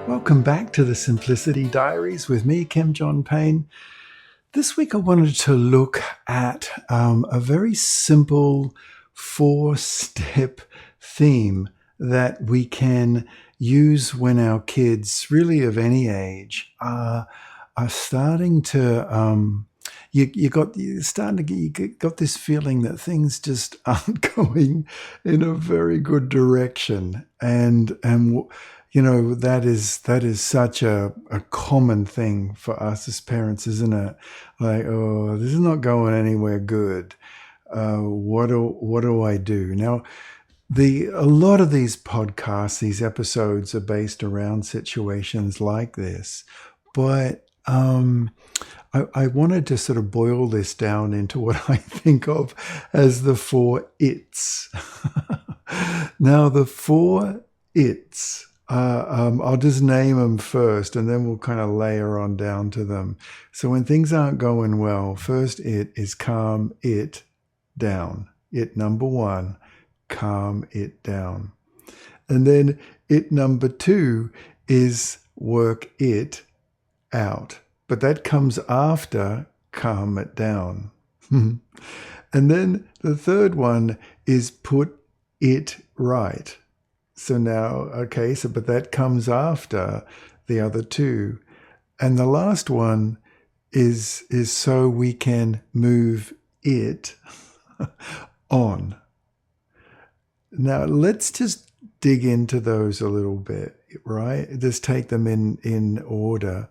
Welcome back to the Simplicity Diaries with me, Kim John Payne. This week I wanted to look at a very simple 4-step theme that we can use when our kids, really of any age, are starting to you got this feeling that things just aren't going in a very good direction, and that is such a common thing for us as parents, isn't it? Like, oh, this is not going anywhere good. What do I do now? A lot of these podcasts, these episodes, are based around situations like this, but I wanted to sort of boil this down into what I think of as the 4 it's. Now, the 4 it's. I'll just name them first, and then we'll kind of layer on down to them. So when things aren't going well, first it is calm it down. It number 1, calm it down. And then it number 2 is work it out. But that comes after calm it down. And then the third one is put it right. So now, but that comes after the other 2. And the last one is so we can move it on. Now, let's just dig into those a little bit, right? Just take them in order.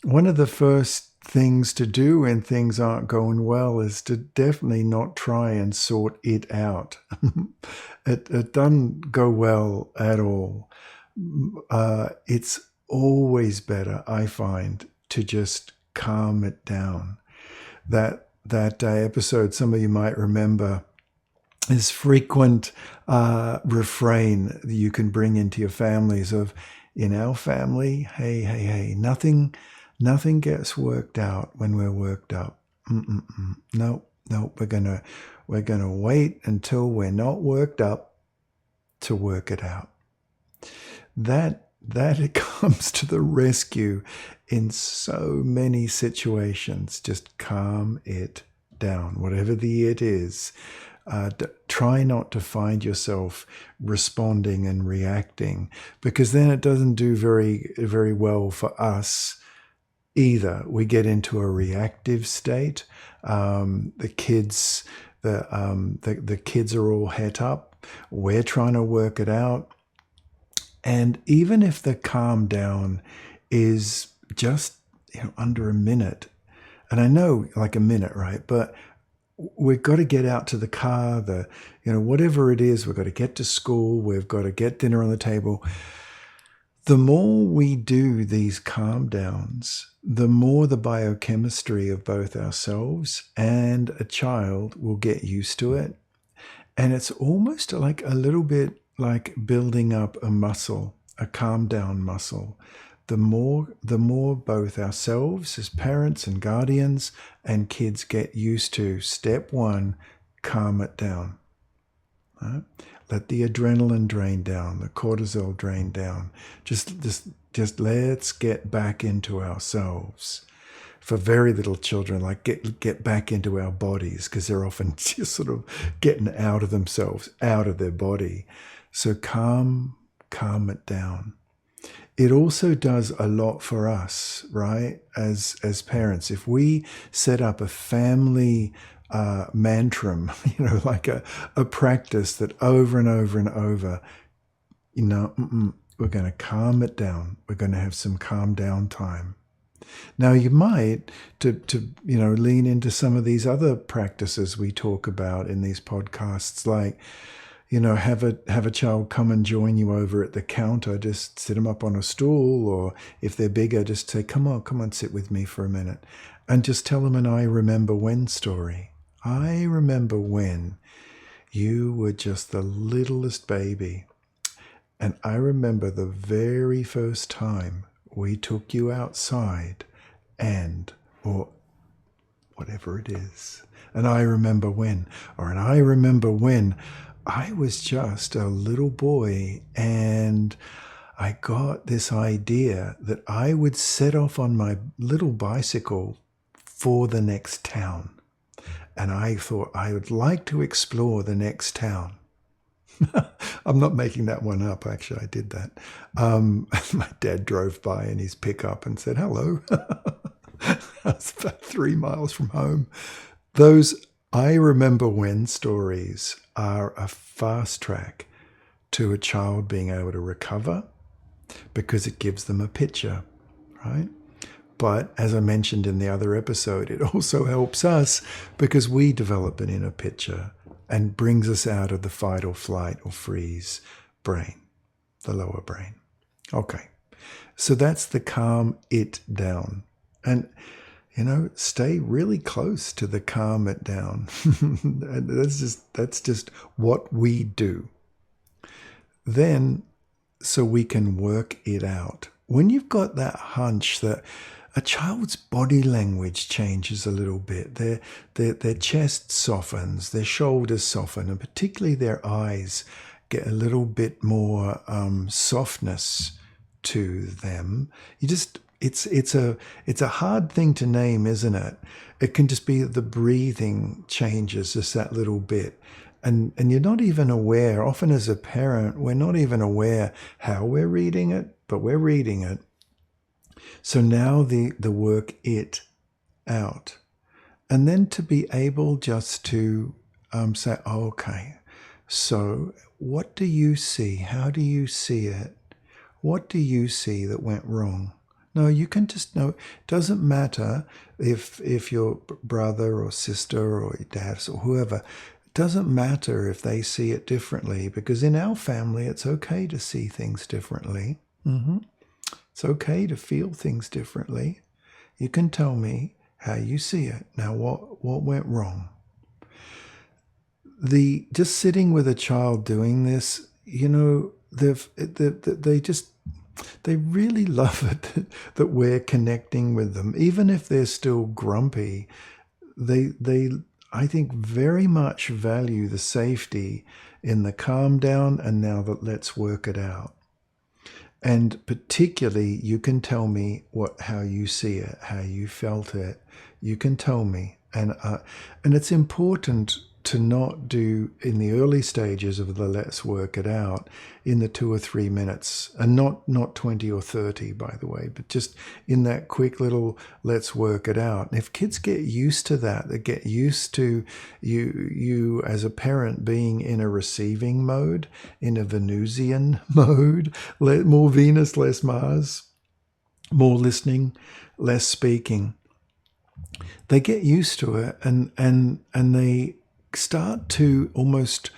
One of the first things to do when things aren't going well is to definitely not try and sort it out. It doesn't go well at all. It's always better, I find, to just calm it down. That episode, some of you might remember, is frequent refrain that you can bring into your families of, in our family, hey, nothing gets worked out when we're worked up. No, we're gonna wait until we're not worked up to work it out. That it comes to the rescue in so many situations. Just calm it down, whatever the it is. Try not to find yourself responding and reacting, because then it doesn't do very, very well for us either. We get into a reactive state. The kids are all het up. We're trying to work it out. And even if the calm down is just under a minute, and I know like a minute, right? But we've got to get out to the car, whatever it is, we've got to get to school, we've got to get dinner on the table. The more we do these calm downs, the more the biochemistry of both ourselves and a child will get used to it. And it's almost like a little bit like building up a muscle, a calm down muscle. The more both ourselves as parents and guardians and kids get used to step 1, calm it down. Right? Let the adrenaline drain down, the cortisol drain down. Just let's get back into ourselves. For very little children, like get back into our bodies, because they're often just sort of getting out of themselves, out of their body. So calm it down. It also does a lot for us, right? As parents, if we set up a family mantram, like a practice that over and over and over, we're going to calm it down. We're going to have some calm down time. Now you might to lean into some of these other practices we talk about in these podcasts, like have a child come and join you over at the counter. Just sit them up on a stool, or if they're bigger, just say, come on, sit with me for a minute, and just tell them an I remember when story. I remember when you were just the littlest baby, and I remember the very first time we took you outside, or whatever it is. And I remember when, I was just a little boy, and I got this idea that I would set off on my little bicycle for the next town. And I thought I would like to explore the next town. I'm not making that one up. Actually, I did that. My dad drove by in his pickup and said, hello. That's about 3 miles from home. Those I remember when stories are a fast track to a child being able to recover because it gives them a picture, right? But as I mentioned in the other episode, it also helps us because we develop an inner picture and brings us out of the fight or flight or freeze brain, the lower brain. Okay, so that's the calm it down. And, stay really close to the calm it down. That's just what we do. Then, so we can work it out. When you've got that hunch that a child's body language changes a little bit, their chest softens, their shoulders soften, and particularly their eyes get a little bit more softness to them. It's a hard thing to name, isn't it? It can just be the breathing changes just that little bit. And you're not even aware, often as a parent, we're not even aware how we're reading it, but we're reading it. So now the work it out. And then to be able just to say, okay, so what do you see? How do you see it? What do you see that went wrong? No, you can just know. It doesn't matter if your brother or sister or your dad or whoever, it doesn't matter if they see it differently, because in our family, it's okay to see things differently. It's okay to feel things differently. You can tell me how you see it. Now, what went wrong? Just sitting with a child doing this, they really love it that we're connecting with them, even if they're still grumpy. They I think very much value the safety in the calm down and now that let's work it out. And particularly, you can tell me how you see it, how you felt it. You can tell me, and it's important to not do in the early stages of the let's work it out in the 2 or 3 minutes, and not 20 or 30, by the way, but just in that quick little let's work it out. And if kids get used to that, they get used to you as a parent being in a receiving mode, in a Venusian mode, more Venus, less Mars, more listening, less speaking. They get used to it, and they start to almost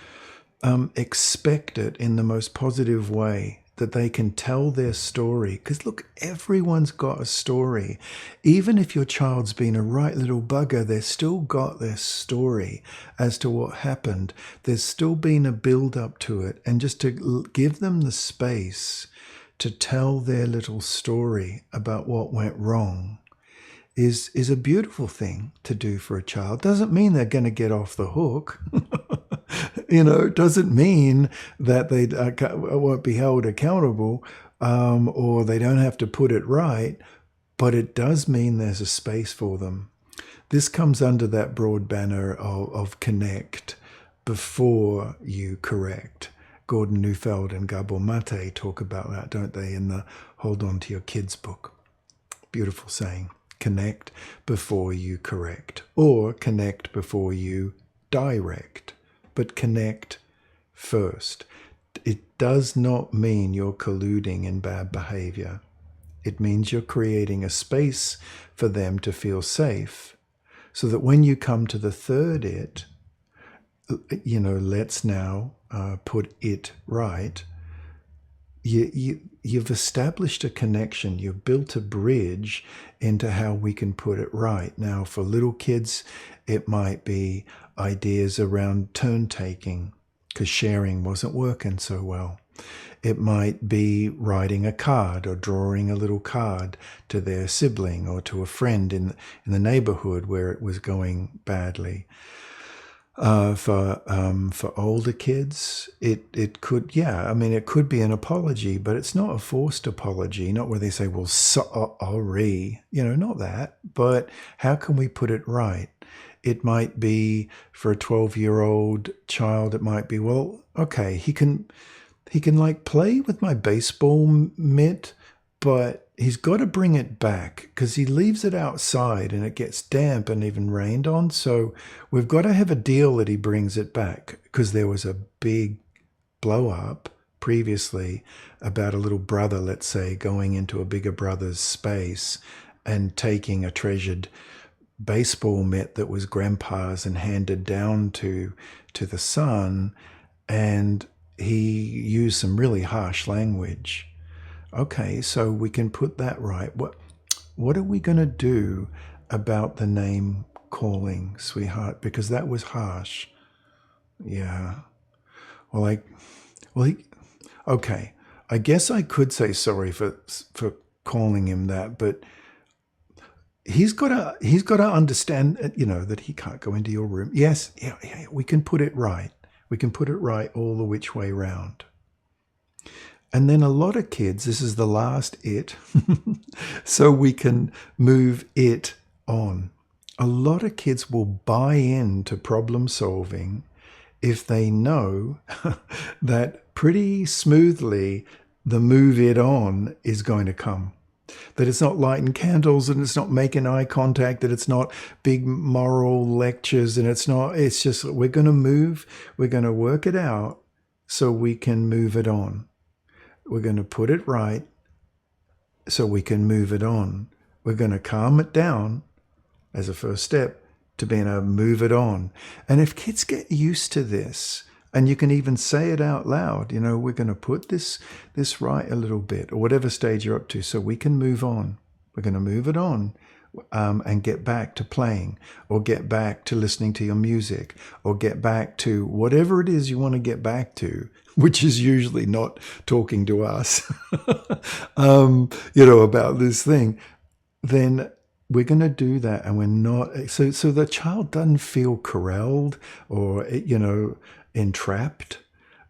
expect it in the most positive way, that they can tell their story. Because look, everyone's got a story. Even if your child's been a right little bugger, they've still got their story as to what happened. There's still been a build up to it. And just to give them the space to tell their little story about what went wrong is a beautiful thing to do for a child. Doesn't mean they're going to get off the hook. Doesn't mean that they won't be held accountable or they don't have to put it right, but it does mean there's a space for them. This comes under that broad banner of connect before you correct. Gordon Neufeld and Gabor Mate talk about that, don't they, in the Hold On to Your Kids book. Beautiful saying. Connect before you correct, or connect before you direct, but connect first. It does not mean you're colluding in bad behavior. It means you're creating a space for them to feel safe, so that when you come to the third it, let's now put it right. You've established a connection. You've built a bridge into how we can put it right. Now, for little kids, it might be ideas around turn taking because sharing wasn't working so well. It might be writing a card or drawing a little card to their sibling or to a friend in the neighborhood where it was going badly. For older kids, it could, yeah, I mean, it could be an apology, but it's not a forced apology, not where they say, well, sorry, not that, but how can we put it right? It might be for a 12-year-old child, it might be, well, okay, he can like play with my baseball mitt, but he's got to bring it back because he leaves it outside and it gets damp and even rained on. So we've got to have a deal that he brings it back, because there was a big blow up previously about a little brother, let's say, going into a bigger brother's space and taking a treasured baseball mitt that was grandpa's and handed down to the son, and he used some really harsh language. Okay, so we can put that right. What are we going to do about the name calling, sweetheart? Because that was harsh. Yeah. Well, okay. I guess I could say sorry for calling him that, but he's got to understand, that he can't go into your room. Yes, yeah, we can put it right. We can put it right all the which way round. And then a lot of kids, this is the last it, so we can move it on. A lot of kids will buy into problem solving if they know that pretty smoothly the move it on is going to come. That it's not lighting candles, and it's not making eye contact, that it's not big moral lectures, and it's just, we're going to work it out so we can move it on. We're going to put it right so we can move it on. We're going to calm it down as a first step to being able to move it on. And if kids get used to this, and you can even say it out loud, we're going to put this right a little bit, or whatever stage you're up to, so we can move on. We're going to move it on and get back to playing, or get back to listening to your music, or get back to whatever it is you want to get back to, which is usually not talking to us, about this thing. Then we're going to do that, and we're not, so the child doesn't feel corralled or, entrapped.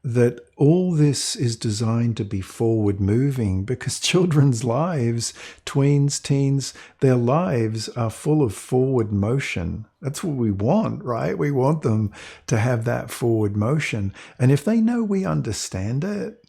That all this is designed to be forward moving, because children's lives, tweens, teens, their lives are full of forward motion. That's what we want, right? We want them to have that forward motion. And if they know we understand it,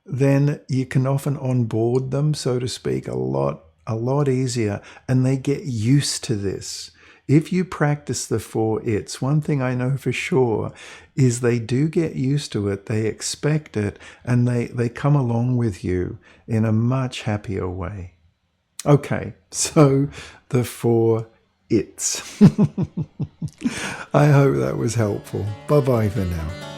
then you can often onboard them, so to speak, a lot easier, and they get used to this. If you practice the 4 it's, one thing I know for sure is they do get used to it, they expect it, and they come along with you in a much happier way. Okay, so the 4 it's. I hope that was helpful. Bye-bye for now.